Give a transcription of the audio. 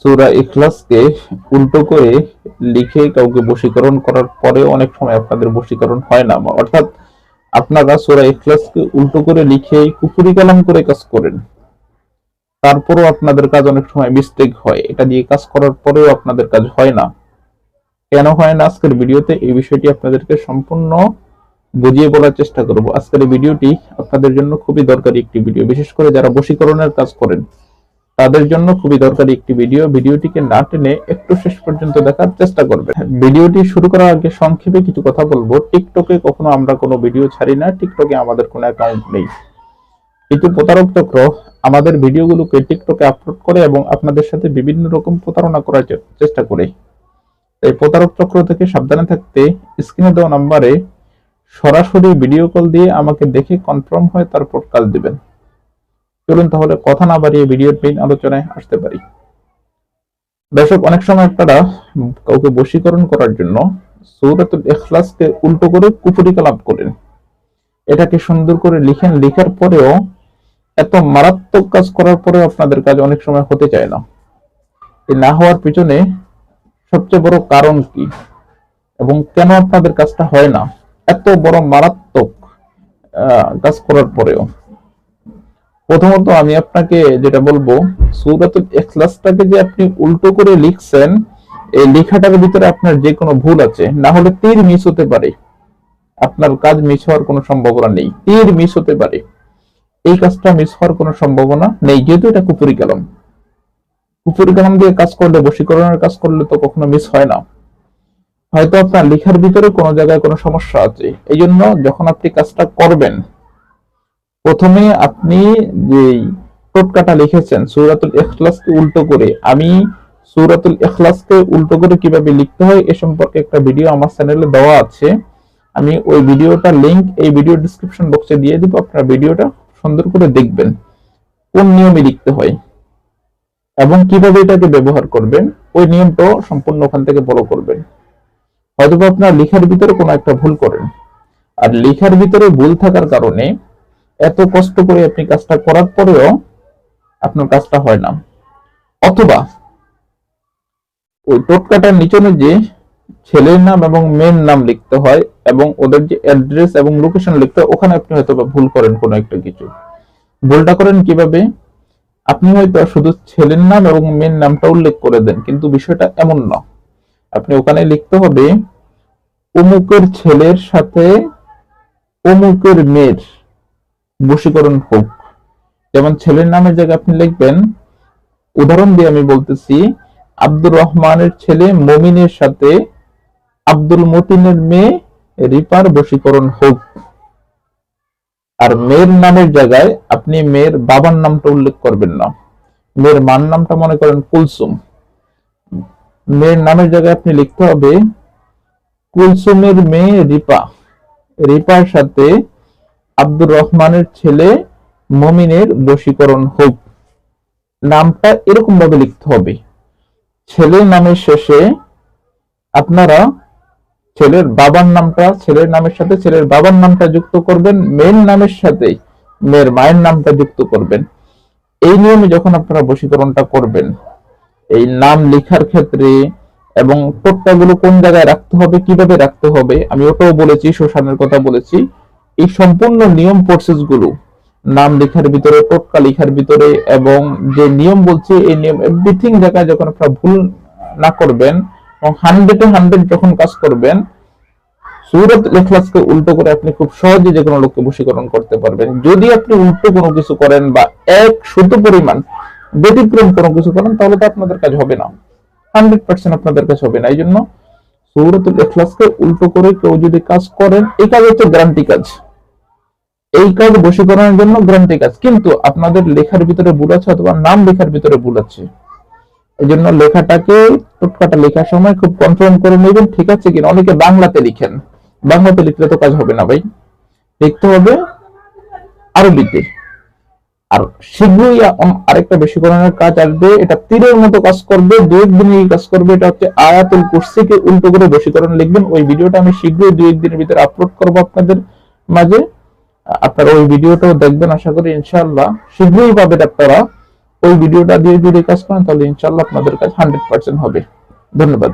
সূরা ইখলাসকে উল্টো করে লিখে কাউকে বশীকরণ করার পরে অনেক সময় আপনাদের বশীকরণ হয় না, অর্থাৎ আপনারা সূরা ইখলাসকে উল্টো করে লিখে কুফরি কালাম করে কাজ করেন, তারপরও আপনাদের কাজ অনেক সময় মিস্টেক হয়। এটা দিয়ে কাজ করার পরেও আপনাদের কাজ হয় না। কেন হয় না, আজকের ভিডিওতে এই বিষয়টি আপনাদেরকে সম্পূর্ণ বুঝিয়ে বলার চেষ্টা করব। আজকের এই ভিডিওটি আপনাদের জন্য খুবই দরকারি একটি ভিডিও, বিশেষ করে যারা বশীকরণের কাজ করেন তাদের জন্য খুবই দরকারি একটি ভিডিও। ভিডিওটিকে না টেনে একটু শেষ পর্যন্ত দেখার চেষ্টা করবেন। ভিডিওটি শুরু করার আগে সংক্ষেপে কিছু কথা বলবো। টিকটকে কখনো আমরা কোনো ভিডিও ছাড়ি না, টিকটকে আমাদের কোনো অ্যাকাউন্ট নেই, কিন্তু প্রতারক চক্র আমাদের ভিডিওগুলোকে টিকটকে আপলোড করে এবং আপনাদের সাথে বিভিন্ন রকম প্রতারণা করার চেষ্টা করে। এই প্রতারক চক্র থেকে সাবধানে থাকতে স্ক্রিনে দেওয়া নাম্বারে সরাসরি ভিডিও কল দিয়ে আমাকে দেখে কনফার্ম হয় তারপর কাজ দিবেন। চলুন তাহলে কথা না বাড়িয়ে ভিডিওর মেইন আলোচনায় আসতে পারি। দর্শক, অনেক সময় আপনারা কাউকে বশীকরণ করার জন্য সূরাতুল ইখলাসকে উল্টো করে কুফরি কালাম করেন, এটাকে সুন্দর করে লিখেন, লেখার পরেও এত মারাত্মক কাজ করার পরেও আপনাদের কাজ অনেক সময় হতে চায় না। এই না হওয়ার পিছনে সবচেয়ে বড় কারণ কি এবং কেন আপনাদের কাজটা হয় না, এত বড় মারাত্মক কাজ করার পরেও? প্রথমত আমি আপনাকে যেটা বলবো, সূরাতুল ইখলাসটাকে যে আপনি উল্টো করে লিখছেন, এই লেখাটার ভিতরে আপনার যে কোনো ভুল আছে, না হলে তীর মিস হতে পারে, আপনার কাজ মিস হওয়ার কোনো সম্ভাবনা নেই। তীর মিস হতে পারে, এই কাজটা মিস হওয়ার কোনো সম্ভাবনা নেই, যেহেতু এটা কুফরি কালাম। কুফরি কালাম দিয়ে কাজ করলে, বশীকরণের কাজ করলে তো কখনো মিস হয় না। হয়তো আপনার লেখার ভিতরে কোনো জায়গায় কোনো সমস্যা আছে, এই জন্য যখন আপনি কাজটা করবেন, প্রথমে আপনি যে টোটকাটা লিখেছেন সূরাতুল ইখলাসকে উল্টো করে, আমি সূরাতুল ইখলাসকে উল্টো করে কিভাবে লিখতে হয় এ সম্পর্কে একটা ভিডিও আমার চ্যানেলে দেওয়া আছে। আমি ওই ভিডিওটার লিংক এই ভিডিও ডেসক্রিপশন বক্সে দিয়ে দিব, আপনারা ভিডিওটা সুন্দর করে দেখবেন কোন নিয়মে লিখতে হয় এবং কিভাবে এটাকে ব্যবহার করবেন। ওই নিয়মটাও সম্পূর্ণ ওখান থেকে ফলো করবেন। হয়তো আপনার লেখার ভিতরে কোনো একটা ভুল করেন, আর লেখার ভিতরে ভুল থাকার কারণে এত কষ্ট করে আপনি কাজটা করার পরেও আপনার কাজটা হয় না। অথবা ওই টোটকাটার নিচনে যে ছেলের নাম এবং মেয়ের নাম লিখতে হয় এবং ওদের যে অ্যাড্রেস এবং লোকেশন লিখতে হয়, ওখানে আপনি হয়তো ভুল করেন কোনো একটা কিছু। ভুলটা করেন কিভাবে? আপনি হয়তো শুধু ছেলের নাম এবং মেয়ের নামটা উল্লেখ করে দেন, কিন্তু বিষয়টা এমন না। আপনি ওখানে লিখতে হবে অমুকের ছেলের সাথে অমুকের মেয়ের বশীকরণ হোক। যেমন ছেলের নামের জায়গায় আপনি লিখবেন, উদাহরণ দিয়ে আমি বলতেছি, আব্দুর রহমানের ছেলে মমিনের সাথে আব্দুল মতিনের মেয়ে রিপার বশীকরণ হোক। আর মেয়ের নামের জায়গায় আপনি মেয়ের বাবার নামটা উল্লেখ করবেন না, মেয়ের মার নামটা মনে করেন কুলসুম। মেয়ের নামের জায়গায় আপনি লিখতে হবে কুলসুমের মেয়ে রিপা, রিপার সাথে আব্দুর রহমানের ছেলে মমিনের বশীকরণ হোক। নামটা এরকম ভাবে লিখতে হবে। ছেলের নামের শেষে আপনারা ছেলের বাবার নামটা ছেলের নামের সাথে ছেলের বাবার নামটা যুক্ত করবেন, মেয়ের নামের সাথে মেয়ের মায়ের নামটা যুক্ত করবেন। এই নিয়মে যখন আপনারা বশীকরণটা করবেন, এই নাম লেখার ক্ষেত্রে এবং টোটকাগুলো কোন জায়গায় রাখতে হবে, কিভাবে রাখতে হবে, আমি ওটাও বলেছি, শোষণের কথা বলেছি। এই সম্পূর্ণ নিয়ম প্রসেস গুলো নাম লেখার ভিতরে, টোটকা লেখার ভিতরে এবং যে নিয়ম বলছে এই নিয়ম এভরিথিং জায়গায় যখন আপনারা ভুল না করবেন এবং 100-100 যখন কাজ করবেন, সূরাতুল ইখলাসকে উল্টো করে আপনি খুব সহজে যে কোনো লোককে বশীকরণ করতে পারবেন। যদি আপনি উল্টো কোনো কিছু করেন বা 1% পরিমাণ ব্যতিক্রম কোনো কিছু করেন, তাহলে তো আপনাদের কাজ হবে না, 100% আপনাদের কাজ হবে না। এই জন্য সূরাতুল ইখলাসকে উল্টো করে কেউ যদি কাজ করেন, এই কাজ হচ্ছে গ্যারান্টি কাজ। এই কাজ বশীকরণের জন্য গ্যারান্টি কাজ, কিন্তু আপনাদের লেখার ভিতরে ভুল আছে অথবা নাম লেখার ভিতরে ভুল আছে। এই জন্য লেখাটাকে, টোটকাটা লেখার সময় খুব কনফার্ম করে নেবেন ঠিক আছে কিনা। অনেকে বাংলাতে লিখেন, বাংলাতে লিখলে তো কাজ হবে না ভাই, লিখতে হবে আরবিতে। আর শীঘ্রই আরেকটা বশীকরণের কাজ আসবে, এটা তীরের মতো কাজ করবে, 2-1 দিনেই কাজ করবে। এটা হচ্ছে আয়াতুল কুরসিকে উল্টো করে বশীকরণ লিখবেন। ওই ভিডিওটা আমি শীঘ্রই 2-1 দিনের ভিতরে আপলোড করব আপনাদের মাঝে। আপনারা ওই ভিডিওটাও দেখবেন, আশা করি ইনশাআল্লাহ শীঘ্রই পাবেন আপনারা ওই ভিডিওটা দিয়ে যদি কাজ করেন তাহলে ইনশাআল্লাহ আপনাদের কাজ 100% হবে। ধন্যবাদ।